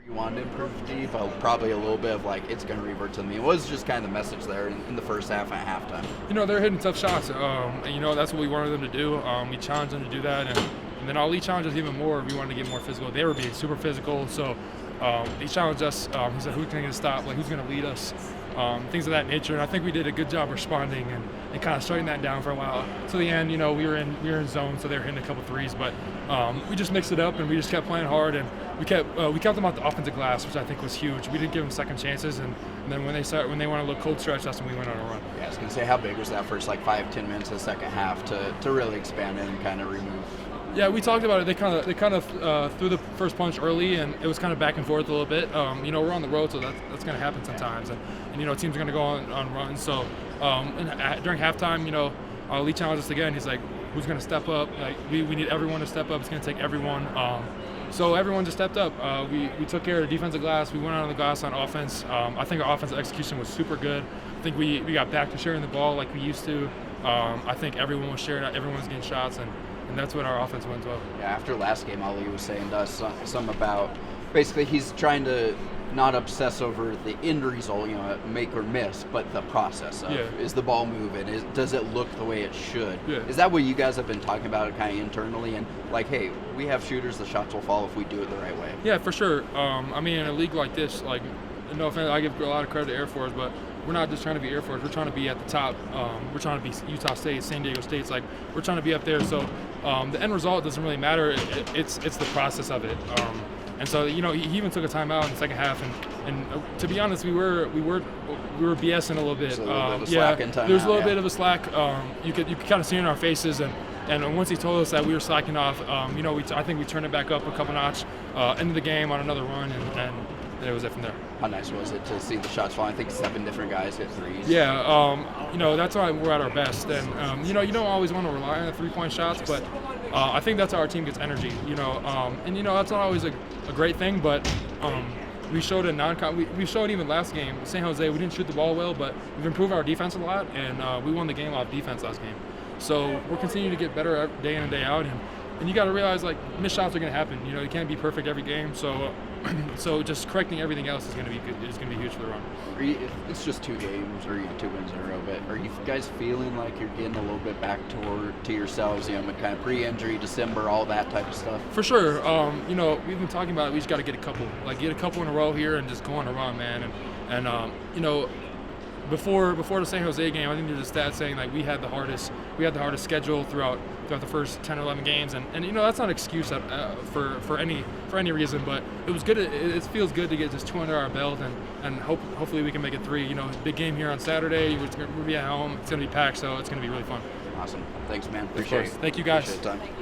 You wanted to improve deep, probably a little bit of like it's going to revert to me. It was just kind of the message there in the first half and at halftime. They're hitting tough shots, and that's what we wanted them to do. We challenged them to do that, and then Ali challenged us even more. We wanted to get more physical. They were being super physical, so he challenged us. He said, "Who's going to stop? Like, who's going to lead us?" Things of that nature, and I think we did a good job responding and kind of shutting that down for a while. To the end, we were in zone, so they were hitting a couple threes, but we just mixed it up and we just kept playing hard, and we kept them off the offensive glass, which I think was huge. We didn't give them second chances, and then when they want to look cold stretch, that's when we went on a run. Yeah, I was gonna say, how big was that first 5-10 minutes of the second half to really expand it and kind of remove? Yeah, we talked about it. They kind of threw the first punch early, and it was kind of back and forth a little bit. We're on the road, so that's going to happen sometimes, and teams are going to go on runs. So during halftime, Lee challenged us again. He's like, "Who's going to step up? Like we need everyone to step up. It's going to take everyone." So everyone just stepped up. We took care of the defensive glass. We went out on the glass on offense. I think our offensive execution was super good. I think we got back to sharing the ball like we used to. I think everyone was sharing. Everyone was getting shots, and that's what our offense went well. Yeah, after last game, Ali was saying to us something about basically he's trying to not obsess over the end result, make or miss, but the process of is the ball moving? Does it look the way it should? Yeah. Is that what you guys have been talking about kind of internally? And like, hey, we have shooters, the shots will fall if we do it the right way. Yeah, for sure. In a league like this, like, no offense, I give a lot of credit to Air Force, but we're not just trying to be Air Force. We're trying to be at the top. We're trying to be Utah State, San Diego State. Like, we're trying to be up there. So the end result doesn't really matter. It's the process of it. And so he even took a timeout in the second half. And to be honest, we were BSing a little bit. There's a little bit of slack in time. There's a little bit of a slack. You could kind of see it in our faces. And once he told us that we were slacking off, I think we turned it back up a couple notch. End of the game on another run, and it was it from there. How nice was it to see the shots fall? I think 7 different guys hit threes. Yeah, that's why we're at our best. And, you don't always want to rely on the three-point shots, but I think that's how our team gets energy, And, that's not always a great thing, but we showed we showed even last game, San Jose, we didn't shoot the ball well, but we've improved our defense a lot, and we won the game off defense last game. So we're continuing to get better day in and day out, and you got to realize, like, missed shots are going to happen. You can't be perfect every game, so just correcting everything else is going to be good. Is going to be huge for the run. It's just 2 games or 2 wins in a row, but are you guys feeling like you're getting a little bit back to yourselves? Kind of pre-injury, December, all that type of stuff. For sure. We've been talking about it. We just got to get a couple in a row here and just go on a run, man. And before the San Jose game, I think there's a stat saying like we had the hardest schedule throughout the first 10 or 11 games, and that's not an excuse for any reason, but it was good. It feels good to get just 2 under our belt, and hopefully we can make it 3. Big game here on Saturday. We'll be at home. It's gonna be packed, so it's gonna be really fun. Awesome. Thanks, man. Appreciate it. Thank you, guys. Appreciate the time.